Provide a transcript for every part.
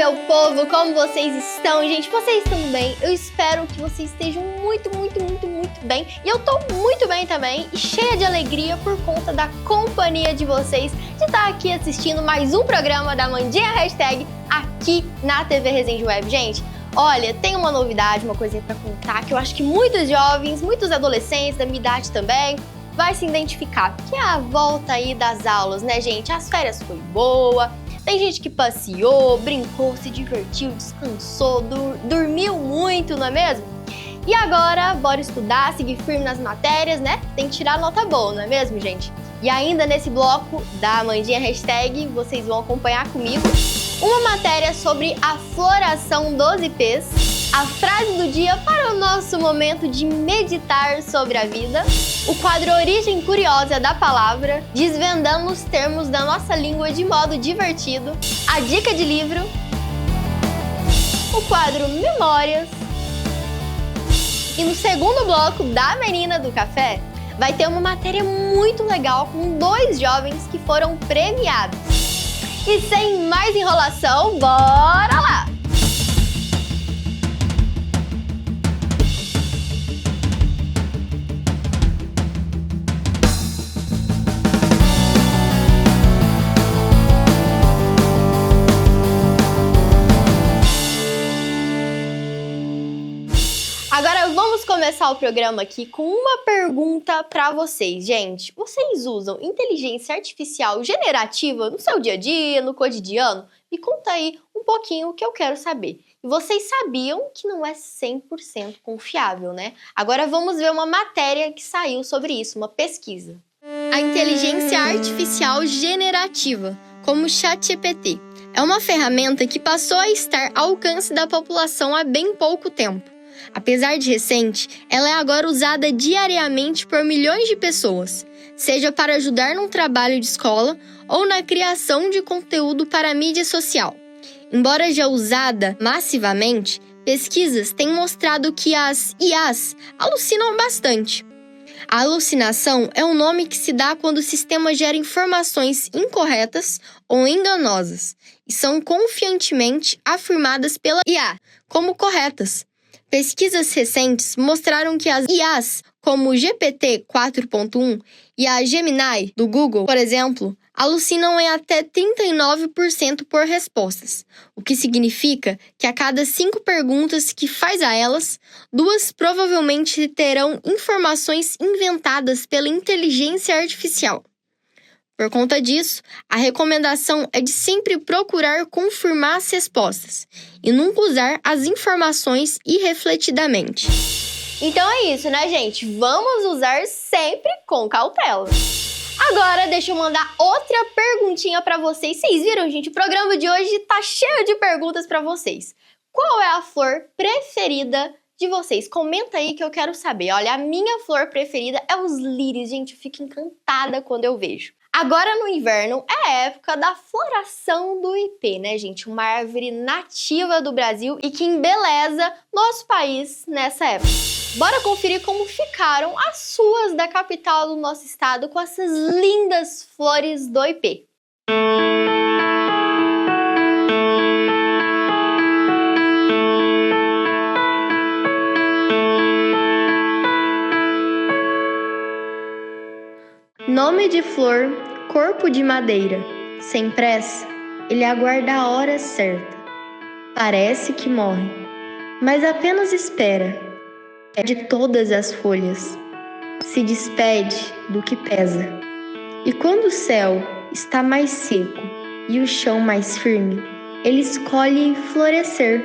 meu povo, como vocês estão? Gente, vocês estão bem? Eu espero que vocês estejam muito bem. E eu tô muito bem também e cheia de alegria por conta da companhia de vocês, de estar aqui assistindo mais um programa da Mandinha Hashtag aqui na TV Resende Web. Gente, olha, tem uma novidade, uma coisinha pra contar que eu acho que muitos jovens, muitos adolescentes da minha idade também vai se identificar, que é a volta aí das aulas, né, gente? As férias foi boa. Tem gente que passeou, brincou, se divertiu, descansou, dormiu muito, não é mesmo? E agora, bora estudar, seguir firme nas matérias, né? Tem que tirar nota boa, não é mesmo, gente? E ainda nesse bloco da Mandinha Hashtag, vocês vão acompanhar comigo uma matéria sobre a floração dos ipês, a frase do dia para o nosso momento de meditar sobre a vida, o quadro Origem Curiosa da Palavra, desvendando os termos da nossa língua de modo divertido, a dica de livro, o quadro Memórias, e no segundo bloco da Menina do Café, vai ter uma matéria muito legal com 2 jovens que foram premiados. E sem mais enrolação, bora lá! Agora vamos começar o programa aqui com uma pergunta para vocês, gente. Vocês usam inteligência artificial generativa no seu dia a dia, no cotidiano? Me conta aí um pouquinho que eu quero saber. E vocês sabiam que não é 100% confiável, né? Agora vamos ver uma matéria que saiu sobre isso, uma pesquisa. A inteligência artificial generativa, como o ChatGPT, é uma ferramenta que passou a estar ao alcance da população há bem pouco tempo. Apesar de recente, ela é agora usada diariamente por milhões de pessoas, seja para ajudar num trabalho de escola ou na criação de conteúdo para a mídia social. Embora já usada massivamente, pesquisas têm mostrado que as IAs alucinam bastante. A alucinação é um nome que se dá quando o sistema gera informações incorretas ou enganosas e são confiantemente afirmadas pela IA como corretas. Pesquisas recentes mostraram que as IAs, como o GPT 4.1 e a Gemini do Google, por exemplo, alucinam em até 39% por respostas, o que significa que a cada 5 perguntas que faz a elas, 2 provavelmente terão informações inventadas pela inteligência artificial. Por conta disso, a recomendação é de sempre procurar confirmar as respostas e nunca usar as informações irrefletidamente. Então é isso, né, gente? Vamos usar sempre com cautela. Agora, deixa eu mandar outra perguntinha pra vocês. Vocês viram, gente? O programa de hoje tá cheio de perguntas pra vocês. Qual é a flor preferida de vocês? Comenta aí que eu quero saber. Olha, a minha flor preferida é os lírios, gente. Eu fico encantada quando eu vejo. Agora no inverno é a época da floração do ipê, né, gente? Uma árvore nativa do Brasil e que embeleza nosso país nessa época. Bora conferir como ficaram as ruas da capital do nosso estado com essas lindas flores do ipê. Nome de flor, corpo de madeira. Sem pressa, ele aguarda a hora certa. Parece que morre, mas apenas espera. De todas as folhas, se despede do que pesa. E quando o céu está mais seco e o chão mais firme, ele escolhe florescer.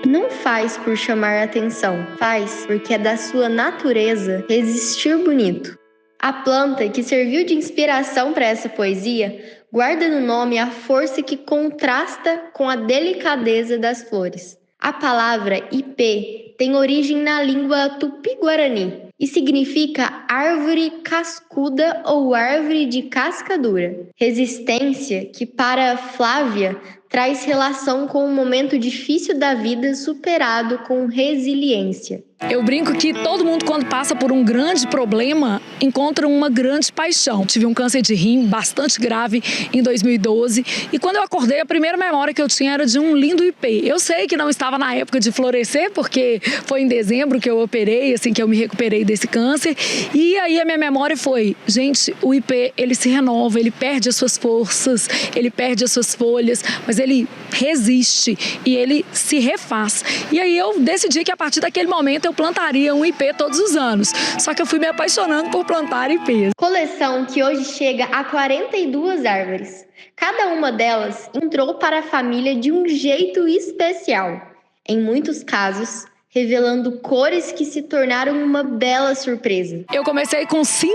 Não faz por chamar atenção, faz porque é da sua natureza resistir bonito. A planta que serviu de inspiração para essa poesia guarda no nome a força que contrasta com a delicadeza das flores. A palavra ipê tem origem na língua tupi-guarani e significa árvore cascuda ou árvore de casca dura. Resistência, que para Flávia traz relação com um momento difícil da vida superado com resiliência. Eu brinco que todo mundo, quando passa por um grande problema, encontra uma grande paixão. Tive um câncer de rim bastante grave em 2012 e quando eu acordei, a primeira memória que eu tinha era de um lindo ipê. Eu sei que não estava na época de florescer, porque foi em dezembro que eu operei, assim, que eu me recuperei desse câncer. E aí a minha memória foi, gente, o ipê, ele se renova, ele perde as suas forças, ele perde as suas folhas, mas ele resiste e ele se refaz. E aí eu decidi que a partir daquele momento eu plantaria um ipê todos os anos. Só que eu fui me apaixonando por plantar ipês. Coleção que hoje chega a 42 árvores. Cada uma delas entrou para a família de um jeito especial. Em muitos casos, revelando cores que se tornaram uma bela surpresa. Eu comecei com 5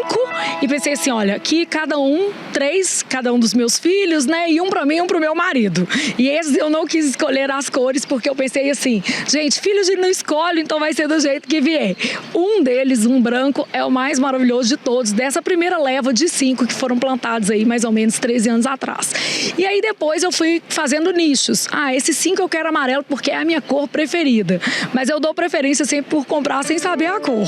e pensei assim, olha, aqui cada um, 3, cada um dos meus filhos, né? E um para mim e um para o meu marido. E esses eu não quis escolher as cores porque eu pensei assim, gente, filho a gente não escolhe, então vai ser do jeito que vier. Um deles, um branco, é o mais maravilhoso de todos, dessa primeira leva de 5 que foram plantados aí mais ou menos 13 anos atrás. E aí depois eu fui fazendo nichos. Esses 5 eu quero amarelo porque é a minha cor preferida. Mas eu dou preferência sempre por comprar sem saber a cor.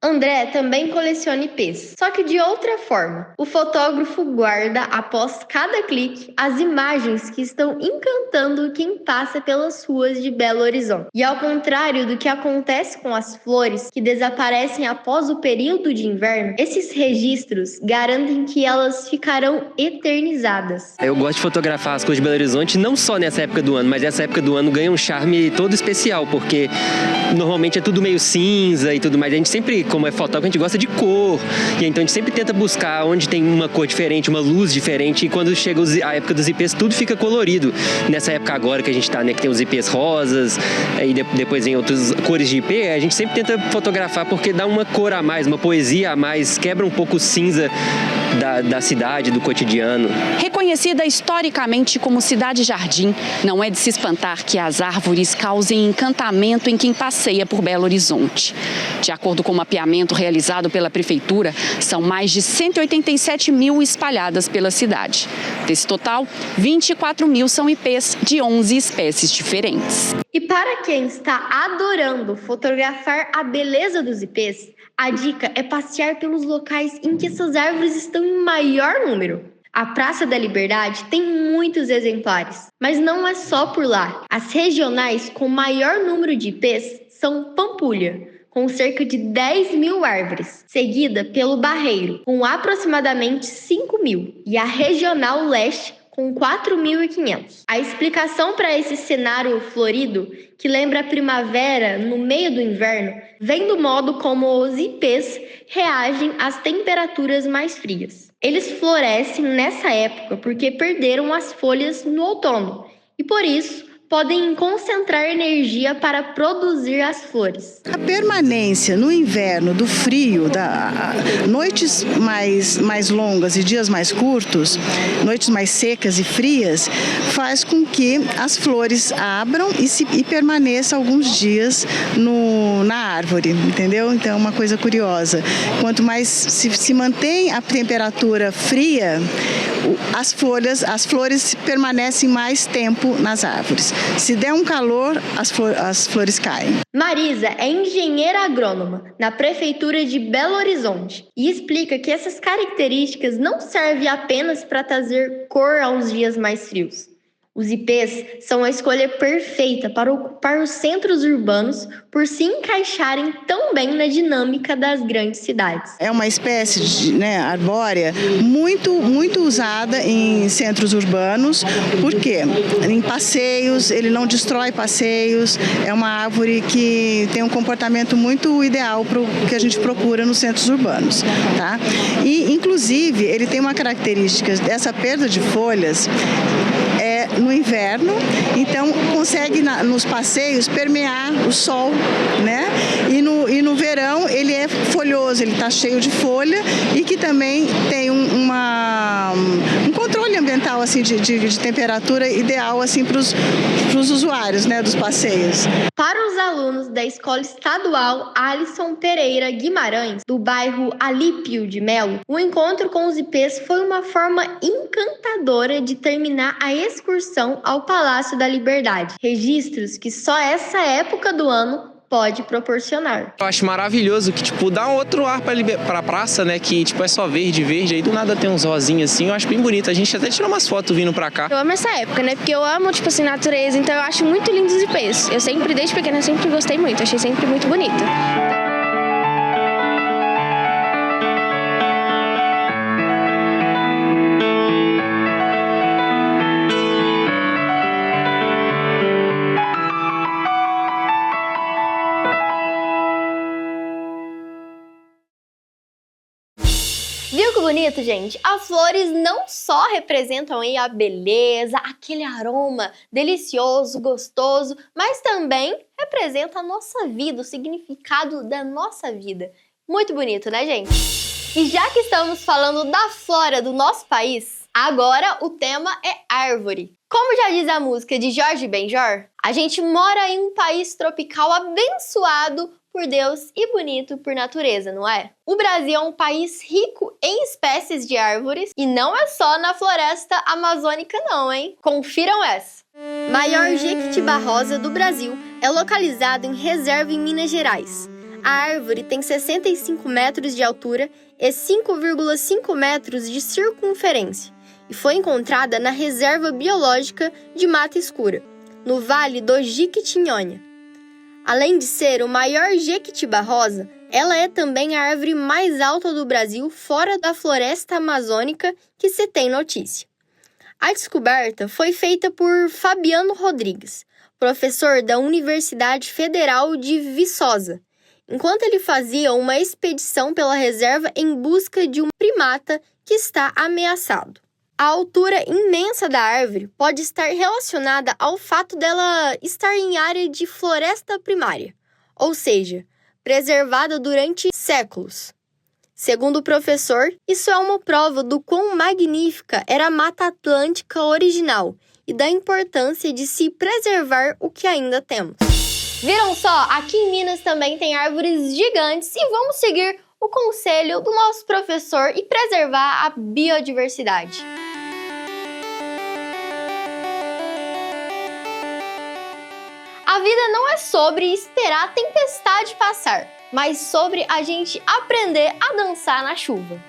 André também coleciona ipês, só que de outra forma. O fotógrafo guarda, após cada clique, as imagens que estão encantando quem passa pelas ruas de Belo Horizonte. E ao contrário do que acontece com as flores, que desaparecem após o período de inverno, esses registros garantem que elas ficarão eternizadas. Eu gosto de fotografar as cores de Belo Horizonte, não só nessa época do ano, mas essa época do ano ganha um charme todo especial, porque normalmente é tudo meio cinza e tudo mais. A gente sempre, como é fotógrafo, a gente gosta de cor. E então a gente sempre tenta buscar onde tem uma cor diferente, uma luz diferente. E quando chega a época dos ipês, tudo fica colorido. Nessa época agora que a gente tá, né, que tem os ipês rosas, e depois vem outras cores de ipê, a gente sempre tenta fotografar porque dá uma cor a mais, uma poesia a mais, quebra um pouco o cinza da cidade, do cotidiano. Reconhecida historicamente como cidade-jardim, não é de se espantar que as árvores causem encantamento em quem passeia por Belo Horizonte. De acordo com o mapeamento realizado pela Prefeitura, são mais de 187 mil espalhadas pela cidade. Desse total, 24 mil são ipês de 11 espécies diferentes. E para quem está adorando fotografar a beleza dos ipês, a dica é passear pelos locais em que essas árvores estão em maior número. A Praça da Liberdade tem muitos exemplares, mas não é só por lá. As regionais com maior número de ipês são Pampulha, com cerca de 10 mil árvores, seguida pelo Barreiro, com aproximadamente 5 mil, e a Regional Leste, com 4.500. A explicação para esse cenário florido, que lembra a primavera no meio do inverno, vem do modo como os ipês reagem às temperaturas mais frias. Eles florescem nessa época porque perderam as folhas no outono e, por isso, podem concentrar energia para produzir as flores. A permanência no inverno do frio, noites mais longas e dias mais curtos, noites mais secas e frias, faz com que as flores abram e permaneçam alguns dias na árvore, entendeu? Então é uma coisa curiosa. Quanto mais se mantém a temperatura fria, as flores permanecem mais tempo nas árvores. Se der um calor, as flores caem. Marisa é engenheira agrônoma na Prefeitura de Belo Horizonte e explica que essas características não servem apenas para trazer cor aos dias mais frios. Os ipês são a escolha perfeita para ocupar os centros urbanos por se encaixarem tão bem na dinâmica das grandes cidades. É uma espécie arbórea muito usada em centros urbanos, porque em passeios, ele não destrói passeios, é uma árvore que tem um comportamento muito ideal para o que a gente procura nos centros urbanos. Tá? E, inclusive, ele tem uma característica dessa perda de folhas, no inverno, então consegue nos passeios permear o sol, né? E no verão ele é folhoso, ele está cheio de folha e que também tem um controle controle ambiental assim de temperatura ideal assim para os usuários, né, dos passeios. Para os alunos da Escola Estadual Alisson Pereira Guimarães, do bairro Alípio de Melo, o encontro com os ipês foi uma forma encantadora de terminar a excursão ao Palácio da Liberdade. Registros que só essa época do ano pode proporcionar. Eu acho maravilhoso que, tipo, dá um outro ar pra praça, né? Que, tipo, é só verde, aí do nada tem uns rosinhos assim, eu acho bem bonito. A gente até tirou umas fotos vindo pra cá. Eu amo essa época, né? Porque eu amo, tipo assim, natureza, então eu acho muito lindos os ipês. Eu sempre, desde pequena, sempre gostei muito, achei sempre muito bonito. Viu que bonito, gente? As flores não só representam aí a beleza, aquele aroma delicioso, gostoso, mas também representam a nossa vida, o significado da nossa vida. Muito bonito, né, gente? E já que estamos falando da flora do nosso país, agora o tema é árvore. Como já diz a música de Jorge Benjor, a gente mora em um país tropical abençoado por Deus e bonito por natureza, não é? O Brasil é um país rico em espécies de árvores e não é só na floresta amazônica não, hein? Confiram essa! Maior jequitibá rosa do Brasil é localizado em reserva em Minas Gerais. A árvore tem 65 metros de altura e 5,5 metros de circunferência e foi encontrada na Reserva Biológica de Mata Escura, no Vale do Jequitinhonha. Além de ser o maior jequitibá rosa, ela é também a árvore mais alta do Brasil fora da floresta amazônica que se tem notícia. A descoberta foi feita por Fabiano Rodrigues, professor da Universidade Federal de Viçosa, enquanto ele fazia uma expedição pela reserva em busca de um primata que está ameaçado. A altura imensa da árvore pode estar relacionada ao fato dela estar em área de floresta primária, ou seja, preservada durante séculos. Segundo o professor, isso é uma prova do quão magnífica era a Mata Atlântica original e da importância de se preservar o que ainda temos. Viram só? Aqui em Minas também tem árvores gigantes e vamos seguir o conselho do nosso professor e preservar a biodiversidade. A vida não é sobre esperar a tempestade passar, mas sobre a gente aprender a dançar na chuva.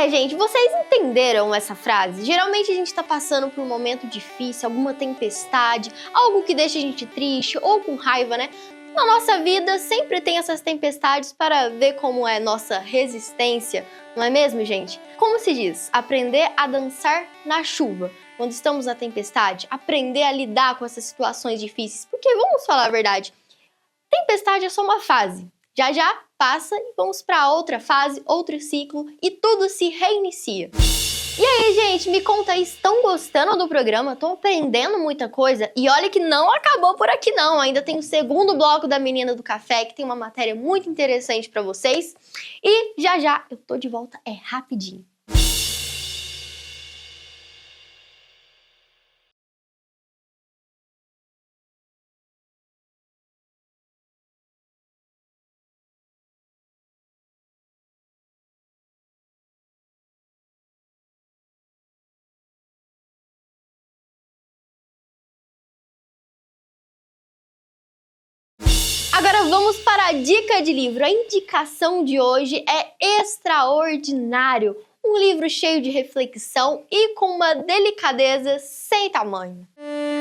Gente, vocês entenderam essa frase? Geralmente a gente tá passando por um momento difícil, alguma tempestade, algo que deixa a gente triste ou com raiva, né? Na nossa vida sempre tem essas tempestades para ver como é nossa resistência, não é mesmo, gente? Como se diz? Aprender a dançar na chuva. Quando estamos na tempestade, aprender a lidar com essas situações difíceis. Porque vamos falar a verdade, tempestade é só uma fase. Já já passa e vamos para outra fase, outro ciclo e tudo se reinicia. E aí, gente, me conta aí, estão gostando do programa? Estão aprendendo muita coisa? E olha que não acabou por aqui não, ainda tem o segundo bloco da Menina do Café, que tem uma matéria muito interessante para vocês. E já já eu tô de volta, rapidinho. Agora vamos para a dica de livro. A indicação de hoje é Extraordinário, um livro cheio de reflexão e com uma delicadeza sem tamanho.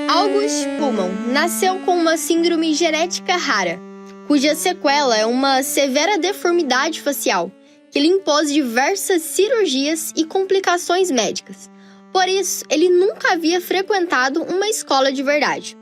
August Pullman nasceu com uma síndrome genética rara, cuja sequela é uma severa deformidade facial, que lhe impôs diversas cirurgias e complicações médicas. Por isso, ele nunca havia frequentado uma escola de verdade,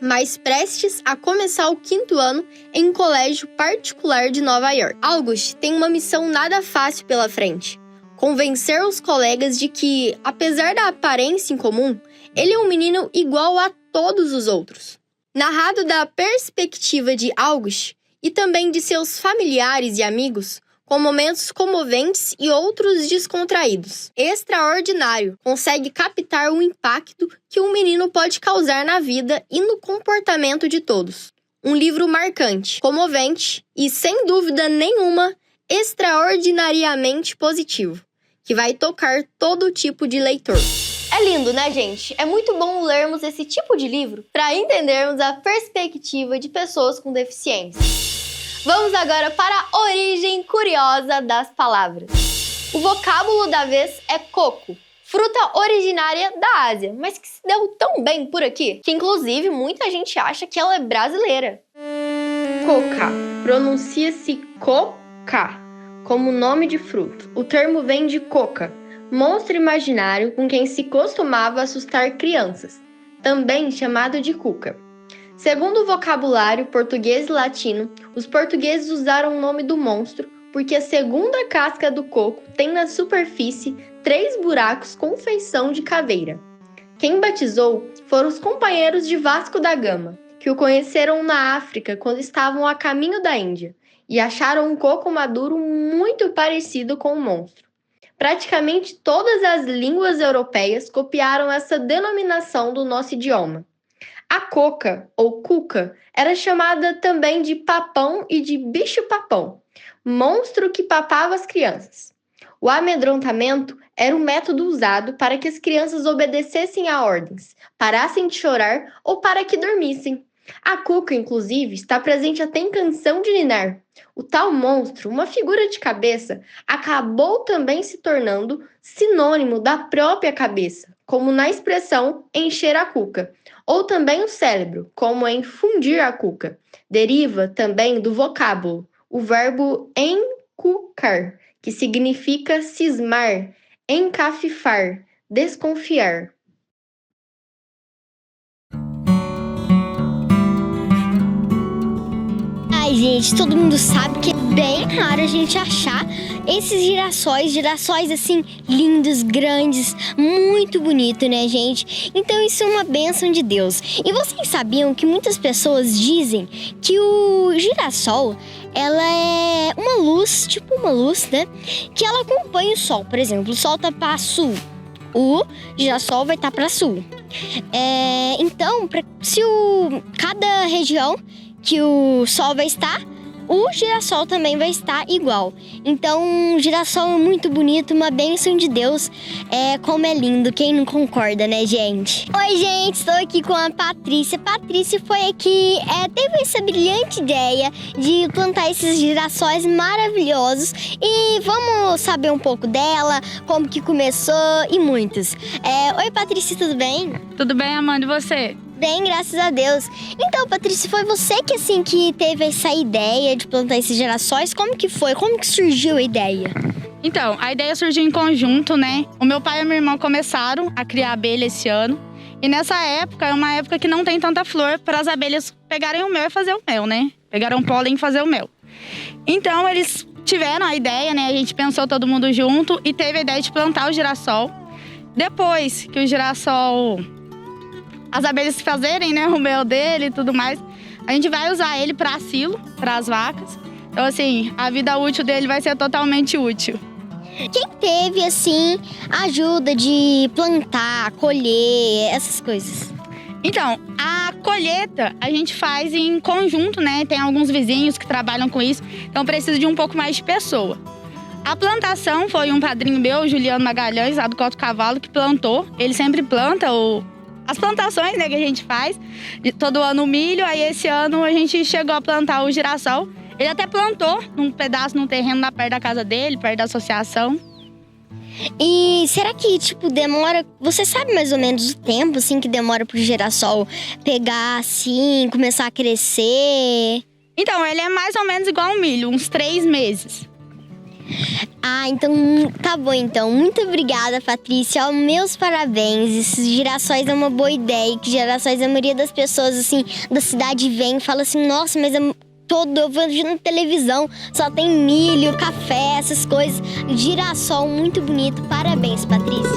mas prestes a começar o 5º ano em um colégio particular de Nova York. August tem uma missão nada fácil pela frente: convencer os colegas de que, apesar da aparência incomum, ele é um menino igual a todos os outros. Narrado da perspectiva de August e também de seus familiares e amigos, com momentos comoventes e outros descontraídos. Extraordinário, consegue captar o impacto que um menino pode causar na vida e no comportamento de todos. Um livro marcante, comovente e, sem dúvida nenhuma, extraordinariamente positivo, que vai tocar todo tipo de leitor. É lindo, né, gente? É muito bom lermos esse tipo de livro para entendermos a perspectiva de pessoas com deficiência. Vamos agora para a origem curiosa das palavras. O vocábulo da vez é coco, fruta originária da Ásia, mas que se deu tão bem por aqui, que inclusive muita gente acha que ela é brasileira. Coca, pronuncia-se coca, como nome de fruto. O termo vem de coca, monstro imaginário com quem se costumava assustar crianças, também chamado de cuca. Segundo o vocabulário português e latino, os portugueses usaram o nome do monstro porque a segunda casca do coco tem na superfície 3 buracos com feição de caveira. Quem batizou foram os companheiros de Vasco da Gama, que o conheceram na África quando estavam a caminho da Índia, e acharam um coco maduro muito parecido com o monstro. Praticamente todas as línguas europeias copiaram essa denominação do nosso idioma. A coca, ou cuca, era chamada também de papão e de bicho-papão, monstro que papava as crianças. O amedrontamento era um método usado para que as crianças obedecessem a ordens, parassem de chorar ou para que dormissem. A cuca, inclusive, está presente até em Canção de Ninar. O tal monstro, uma figura de cabeça, acabou também se tornando sinônimo da própria cabeça, como na expressão encher a cuca, ou também o cérebro, como em fundir a cuca. Deriva também do vocábulo, o verbo encucar, que significa cismar, encafifar, desconfiar. Ai, gente, todo mundo sabe que é bem raro a gente achar esses girassóis assim, lindos, grandes, muito bonito, né, gente? Então isso é uma bênção de Deus. E vocês sabiam que muitas pessoas dizem que o girassol, ela é uma luz, tipo uma luz, né? Que ela acompanha o sol. Por exemplo, o sol tá para sul, o girassol vai estar para sul. Então, se cada região que o sol vai estar, o girassol também vai estar igual. Então, o girassol é muito bonito, uma bênção de Deus. Como é lindo, quem não concorda, né, gente? Oi, gente, estou aqui com a Patrícia. Patrícia foi a que teve essa brilhante ideia de plantar esses girassóis maravilhosos. E vamos saber um pouco dela, como que começou e muitos. Oi, Patrícia, tudo bem? Tudo bem, Amanda, e você? Bem, graças a Deus. Então, Patrícia, foi você que teve essa ideia de plantar esses girassóis? Como que foi? Como que surgiu a ideia? Então, a ideia surgiu em conjunto, né? O meu pai e a minha irmã começaram a criar abelha esse ano. E nessa época, é uma época que não tem tanta flor para as abelhas pegarem o mel e fazer o mel, né? Pegaram o pólen e fazer o mel. Então, eles tiveram a ideia, né? A gente pensou todo mundo junto e teve a ideia de plantar o girassol. Depois que o girassol, as abelhas fazerem, né, o mel dele e tudo mais, a gente vai usar ele para asilo, para as vacas. Então, assim, a vida útil dele vai ser totalmente útil. Quem teve, assim, ajuda de plantar, colher, essas coisas? Então, a colheita a gente faz em conjunto, né? Tem alguns vizinhos que trabalham com isso, então precisa de um pouco mais de pessoa. A plantação foi um padrinho meu, Juliano Magalhães, lá do Coto Cavalo, que plantou. Ele sempre planta as plantações, né, que a gente faz, todo ano o milho. Aí esse ano a gente chegou a plantar o girassol. Ele até plantou num pedaço, num terreno lá perto da casa dele, perto da associação. E será que, demora... Você sabe mais ou menos o tempo, assim, que demora pro girassol pegar, assim, começar a crescer? Então, ele é mais ou menos igual ao milho, uns 3 meses. Ah, então, tá bom, então. Muito obrigada, Patrícia. Meus parabéns. Esses girassóis é uma boa ideia. Que girassóis, a maioria das pessoas, assim, da cidade vem e fala assim, nossa, mas eu vejo na televisão, só tem milho, café, essas coisas. Girassol, muito bonito. Parabéns, Patrícia.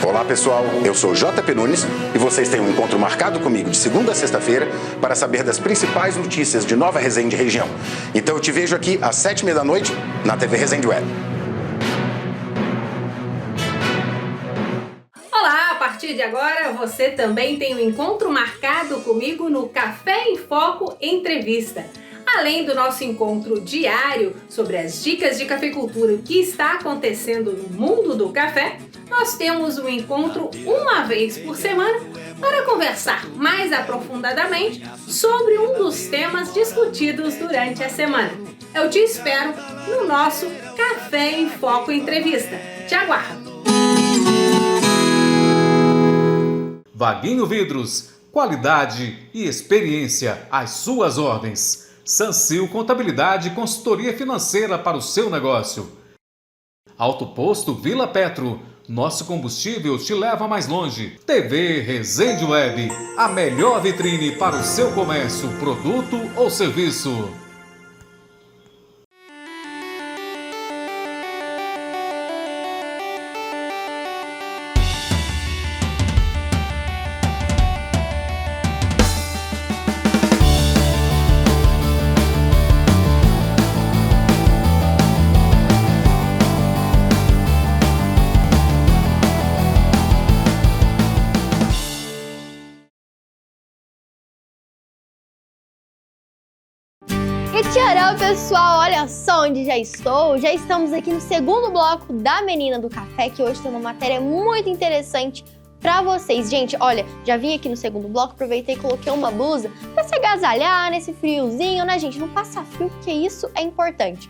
Olá pessoal, eu sou JP Nunes e vocês têm um encontro marcado comigo de segunda a sexta-feira para saber das principais notícias de Nova Resende região. Então eu te vejo aqui às 19h30 na TV Resende Web. Olá, a partir de agora você também tem um encontro marcado comigo no Café em Foco Entrevista. Além do nosso encontro diário sobre as dicas de cafeicultura que está acontecendo no mundo do café, nós temos um encontro uma vez por semana para conversar mais aprofundadamente sobre um dos temas discutidos durante a semana. Eu te espero no nosso Café em Foco Entrevista. Te aguardo! Vaguinho Vidros, qualidade e experiência às suas ordens. Sancil Contabilidade e Consultoria Financeira para o seu negócio. Alto Posto Vila Petro, nosso combustível te leva mais longe. TV Resende Web, a melhor vitrine para o seu comércio, produto ou serviço. Tcharam, pessoal, olha só onde já estou. Já estamos aqui no segundo bloco da Menina do Café, que hoje tem uma matéria muito interessante pra vocês. Gente, olha, já vim aqui no segundo bloco, aproveitei e coloquei uma blusa pra se agasalhar nesse friozinho, né, gente? Não passa frio, porque isso é importante.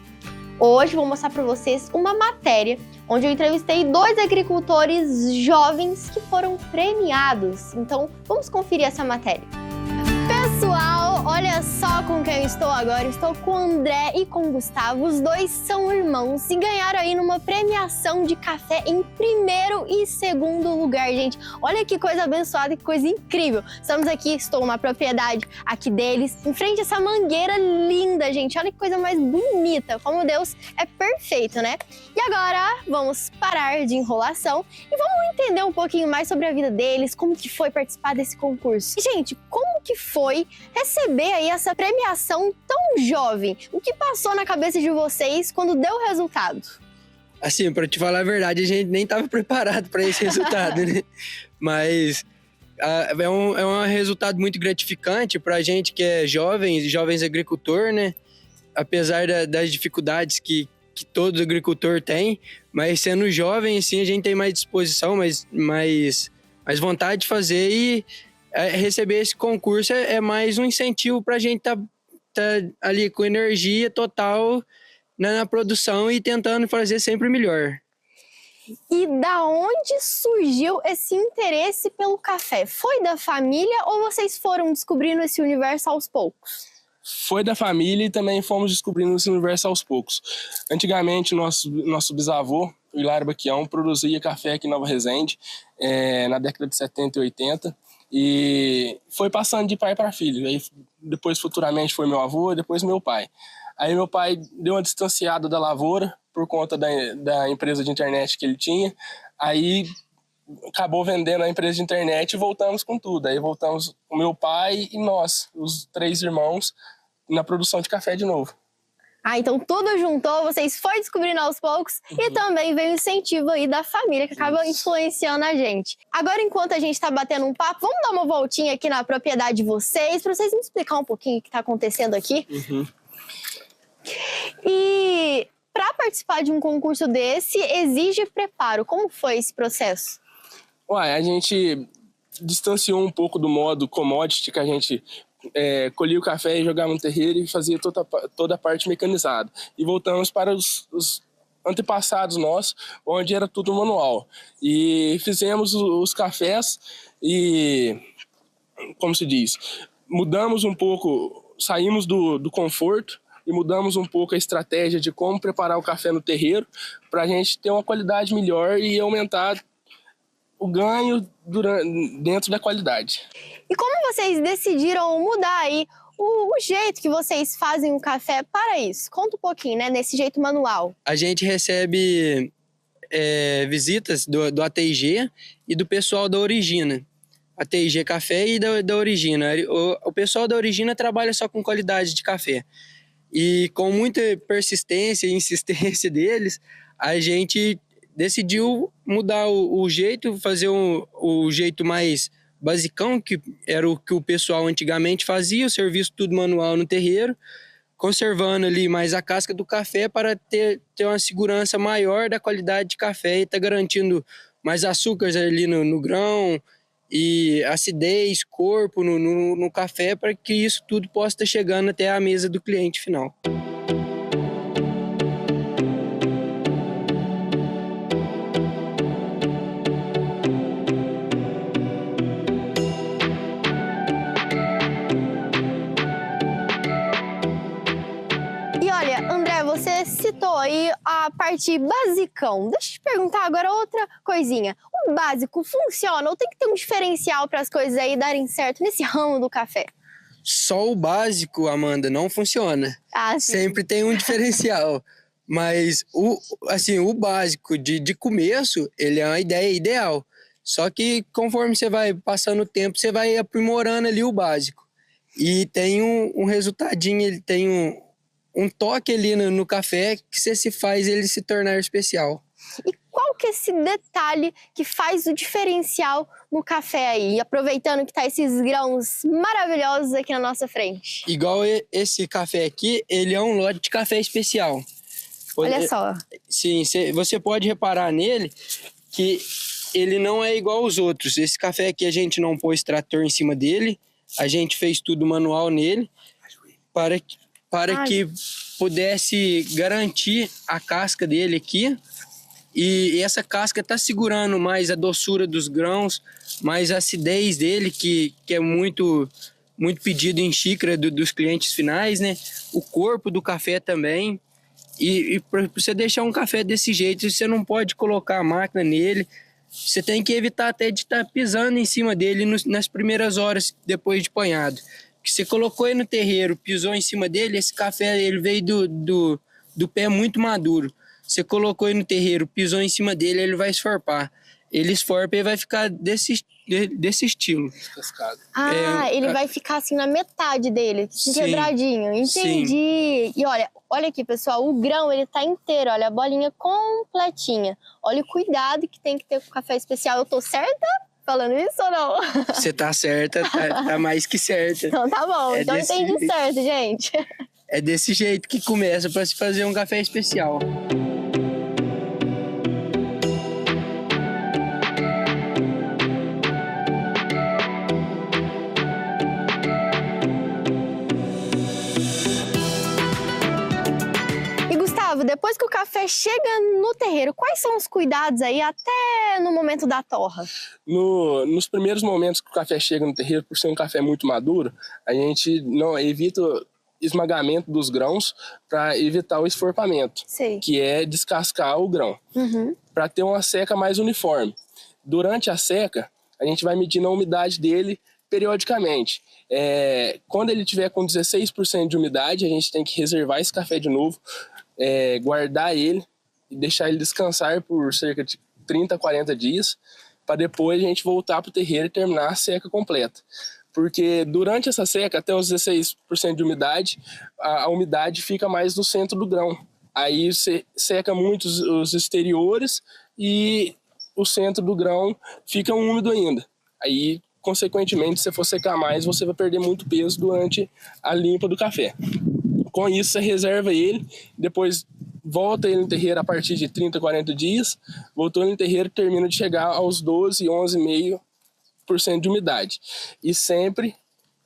Hoje vou mostrar pra vocês uma matéria onde eu entrevistei 2 agricultores jovens que foram premiados. Então, vamos conferir essa matéria. Pessoal, olha só com quem eu estou agora. Eu estou com o André e com o Gustavo. Os 2 são irmãos e ganharam aí numa premiação de café em 1º e 2º lugar, gente. Olha que coisa abençoada, que coisa incrível. Estamos aqui, estou numa propriedade aqui deles, em frente a essa mangueira linda, gente. Olha que coisa mais bonita, como Deus é perfeito, né? E agora vamos parar de enrolação e vamos entender um pouquinho mais sobre a vida deles, como que foi participar desse concurso. E, gente, como que foi receber aí essa premiação tão jovem? O que passou na cabeça de vocês quando deu o resultado? Assim, pra te falar a verdade, a gente nem estava preparado para esse resultado, né? Mas é um resultado muito gratificante pra gente que é jovens agricultor, né? Apesar das dificuldades que todo agricultor tem, mas sendo jovem, assim, a gente tem mais disposição, mais vontade de fazer e receber esse concurso é mais um incentivo para a gente tá ali com energia total na produção e tentando fazer sempre melhor. E da onde surgiu esse interesse pelo café? Foi da família ou vocês foram descobrindo esse universo aos poucos? Foi da família e também fomos descobrindo esse universo aos poucos. Antigamente, nosso bisavô, o Hilário Baquião, produzia café aqui em Nova Resende, na década de 70 e 80. E foi passando de pai para filho. Aí, depois, futuramente, foi meu avô e depois meu pai. Aí meu pai deu uma distanciada da lavoura por conta da empresa de internet que ele tinha. Aí acabou vendendo a empresa de internet e voltamos com tudo. Aí voltamos com meu pai e nós, os 3 irmãos, na produção de café de novo. Então tudo juntou, vocês foram descobrindo aos poucos e também veio o incentivo aí da família que acaba influenciando a gente. Agora, enquanto a gente tá batendo um papo, vamos dar uma voltinha aqui na propriedade de vocês, para vocês me explicar um pouquinho o que tá acontecendo aqui. E para participar de um concurso desse, exige preparo. Como foi esse processo? A gente distanciou um pouco do modo commodity que a gente colhia o café e jogava no terreiro e fazia toda a parte mecanizada. E voltamos para os antepassados nossos, onde era tudo manual. E fizemos os cafés e, como se diz, mudamos um pouco, saímos do conforto e mudamos um pouco a estratégia de como preparar o café no terreiro para a gente ter uma qualidade melhor e aumentar o ganho dentro da qualidade. E como vocês decidiram mudar aí o jeito que vocês fazem o café para isso? Conta um pouquinho, né, nesse jeito manual. A gente recebe visitas do ATG e do pessoal da Origina. ATG Café e da Origina. O pessoal da Origina trabalha só com qualidade de café. E com muita persistência e insistência deles, a gente decidiu mudar o jeito, fazer o jeito mais basicão, que era o que o pessoal antigamente fazia, o serviço tudo manual no terreiro, conservando ali mais a casca do café para ter uma segurança maior da qualidade de café e tá garantindo mais açúcares ali no grão e acidez, corpo no café, para que isso tudo possa estar chegando até a mesa do cliente final. Você citou aí a parte basicão. Deixa eu te perguntar agora outra coisinha. O básico funciona ou tem que ter um diferencial para as coisas aí darem certo nesse ramo do café? Só o básico, Amanda, não funciona. Sempre tem um diferencial. Mas o básico de começo, ele é uma ideia ideal. Só que conforme você vai passando o tempo, você vai aprimorando ali o básico. E tem um resultadinho, ele tem um toque ali no café que você se faz ele se tornar especial. E qual que é esse detalhe que faz o diferencial no café aí? Aproveitando que tá esses grãos maravilhosos aqui na nossa frente. Igual esse café aqui, ele é um lote de café especial. Olha só. Sim, você pode reparar nele que ele não é igual aos outros. Esse café aqui a gente não pôs trator em cima dele, a gente fez tudo manual nele para que pudesse garantir a casca dele aqui. E essa casca está segurando mais a doçura dos grãos, mais a acidez dele, que é muito, muito pedido em xícara dos clientes finais, né? O corpo do café também. E para você deixar um café desse jeito, você não pode colocar a máquina nele. Você tem que evitar até de estar pisando em cima dele nas primeiras horas depois de banhado. Que você colocou ele no terreiro, pisou em cima dele, esse café ele veio do pé muito maduro. Você colocou ele no terreiro, pisou em cima dele, ele vai esforpar. Ele esforpa e vai ficar desse estilo. Ele vai ficar assim na metade dele, quebradinho. Entendi. Sim. E olha aqui, pessoal, o grão ele tá inteiro, olha, a bolinha completinha. Olha o cuidado que tem que ter com o café especial. Eu tô certa falando isso ou não? Você tá certa, tá mais que certa. Então tá bom, então entendi certo, gente. É desse jeito que começa para se fazer um café especial. Depois que o café chega no terreiro, quais são os cuidados aí até no momento da torra? Nos primeiros momentos que o café chega no terreiro, por ser um café muito maduro, a gente não evita esmagamento dos grãos para evitar o esforpamento, que é descascar o grão, para ter uma seca mais uniforme. Durante a seca, a gente vai medindo a umidade dele periodicamente. Quando ele tiver com 16% de umidade, a gente tem que reservar esse café de novo, guardar ele e deixar ele descansar por cerca de 30 a 40 dias, para depois a gente voltar para o terreiro e terminar a seca completa. Porque durante essa seca, até os 16% de umidade, a umidade fica mais no centro do grão. Aí você seca muito os exteriores e o centro do grão fica úmido ainda. Aí, consequentemente, se você for secar mais, você vai perder muito peso durante a limpa do café. Com isso, você reserva ele, depois volta ele no terreiro a partir de 30, 40 dias, voltou ele no terreiro e termina de chegar aos 12, 11,5% de umidade. E sempre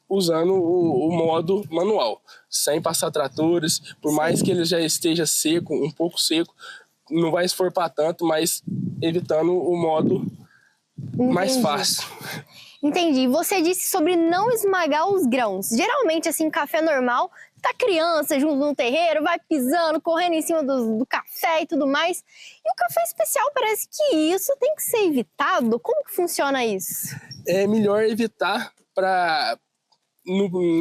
usando o modo manual, sem passar tratores, por mais que ele já esteja seco, um pouco seco, não vai esforpar tanto, mas evitando o modo mais fácil. Entendi. Você disse sobre não esmagar os grãos. Geralmente, assim, café normal, tá criança junto no terreiro, vai pisando, correndo em cima do café e tudo mais. E o café especial parece que isso tem que ser evitado. Como que funciona isso? É melhor evitar para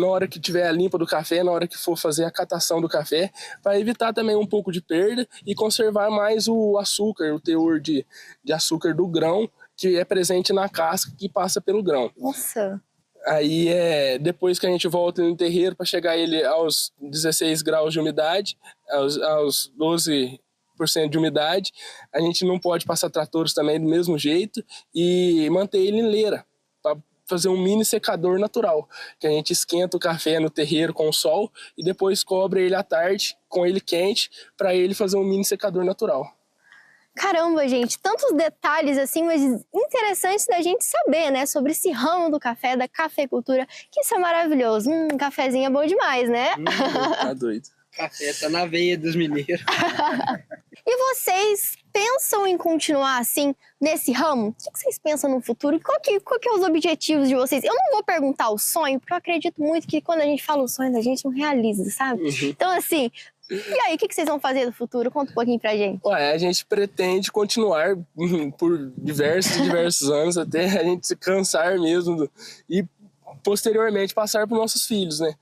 na hora que tiver a limpa do café, na hora que for fazer a catação do café, para evitar também um pouco de perda e conservar mais o açúcar, o teor de açúcar do grão, que é presente na casca que passa pelo grão. Nossa! Aí depois que a gente volta no terreiro para chegar ele aos 16 graus de umidade, aos 12% de umidade, a gente não pode passar tratores também do mesmo jeito e manter ele em leira, para fazer um mini secador natural, que a gente esquenta o café no terreiro com o sol e depois cobre ele à tarde com ele quente para ele fazer um mini secador natural. Caramba, gente, tantos detalhes assim, mas interessantes da gente saber, né, sobre esse ramo do café, da cafeicultura, que isso é maravilhoso. Cafezinho é bom demais, né? Tá doido. Café tá na veia dos mineiros. E vocês pensam em continuar assim, nesse ramo? O que vocês pensam no futuro? Qual que é os objetivos de vocês? Eu não vou perguntar o sonho, porque eu acredito muito que quando a gente fala o sonho da gente, não realiza, sabe? Uhum. Então, assim, e aí, o que vocês vão fazer no futuro? Conta um pouquinho pra gente. A gente pretende continuar por diversos anos, até a gente se cansar mesmo e posteriormente passar para os nossos filhos, né?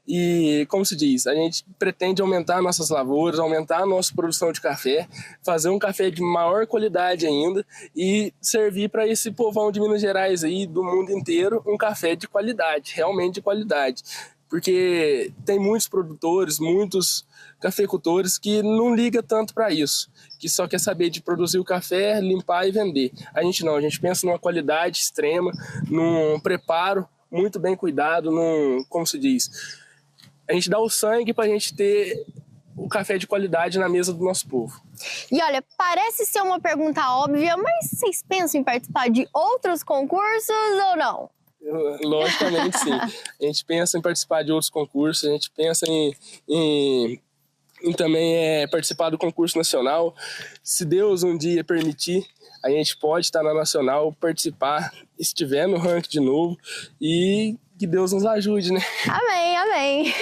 E, como se diz, a gente pretende aumentar nossas lavouras, aumentar a nossa produção de café, fazer um café de maior qualidade ainda e servir para esse povão de Minas Gerais aí, do mundo inteiro, um café de qualidade, realmente de qualidade. Porque tem muitos produtores, muitos cafeicultores que não ligam tanto para isso, que só quer saber de produzir o café, limpar e vender. A gente não, a gente pensa numa qualidade extrema, num preparo muito bem cuidado, como se diz, a gente dá o sangue para a gente ter o café de qualidade na mesa do nosso povo. E olha, parece ser uma pergunta óbvia, mas vocês pensam em participar de outros concursos ou não? Logicamente sim. A gente pensa em participar de outros concursos, a gente pensa em também participar do concurso nacional. Se Deus um dia permitir, a gente pode estar na nacional, participar, estiver no ranking de novo e que Deus nos ajude, né? Amém, amém.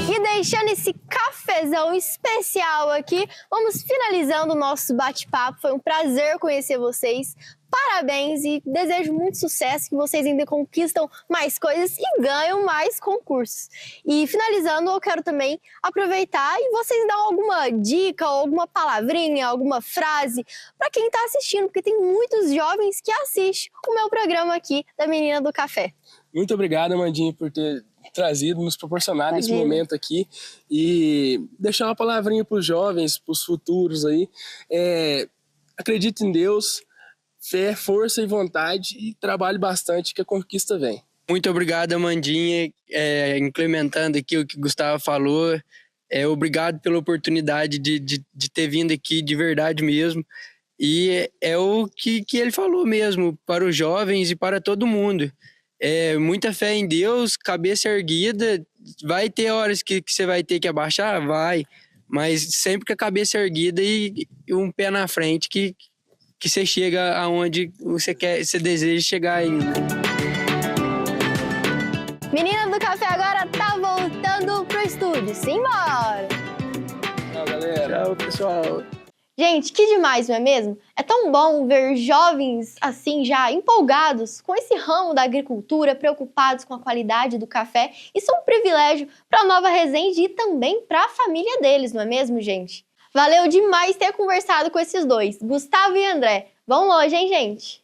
E deixando esse cafezão especial aqui, vamos finalizando o nosso bate-papo. Foi um prazer conhecer vocês. Parabéns e desejo muito sucesso, que vocês ainda conquistam mais coisas e ganham mais concursos. E finalizando, eu quero também aproveitar e vocês dar alguma dica, alguma palavrinha, alguma frase para quem está assistindo, porque tem muitos jovens que assistem o meu programa aqui da Menina do Café. Muito obrigado, Amandinha, por ter trazido, nos proporcionado esse momento aqui e deixar uma palavrinha para os jovens, para os futuros aí. Acredite em Deus, fé, força e vontade e trabalhe bastante que a conquista vem. Muito obrigado, Amandinha, implementando aqui o que o Gustavo falou. Obrigado pela oportunidade de ter vindo aqui de verdade mesmo. E é o que ele falou mesmo, para os jovens e para todo mundo. Muita fé em Deus, cabeça erguida. Vai ter horas que você vai ter que abaixar? Vai. Mas sempre com a cabeça erguida e um pé na frente que você chega aonde você deseja chegar ainda. Menina do Café agora tá voltando pro estúdio. Simbora! Tchau, galera. Tchau, pessoal. Gente, que demais, não é mesmo? É tão bom ver jovens assim já empolgados com esse ramo da agricultura, preocupados com a qualidade do café. Isso é um privilégio para a Nova Resende e também para a família deles, não é mesmo, gente? Valeu demais ter conversado com esses dois, Gustavo e André. Vão longe, hein, gente?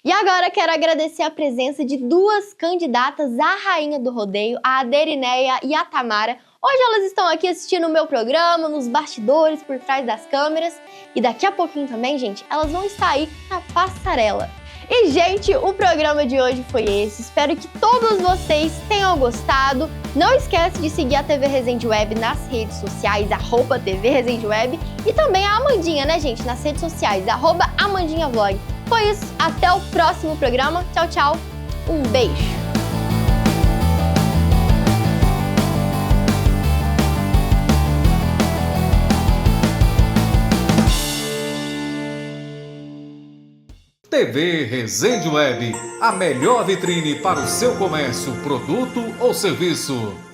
E agora quero agradecer a presença de duas candidatas à Rainha do Rodeio, a Aderineia e a Tamara. Hoje elas estão aqui assistindo o meu programa, nos bastidores, por trás das câmeras. E daqui a pouquinho também, gente, elas vão estar aí na passarela. E, gente, o programa de hoje foi esse. Espero que todos vocês tenham gostado. Não esquece de seguir a TV Resende Web nas redes sociais, @TV Resende Web. E também a Amandinha, né, gente, nas redes sociais, @AmandinhaVlog. Foi isso, até o próximo programa. Tchau, tchau. Um beijo. TV Resende Web, a melhor vitrine para o seu comércio, produto ou serviço.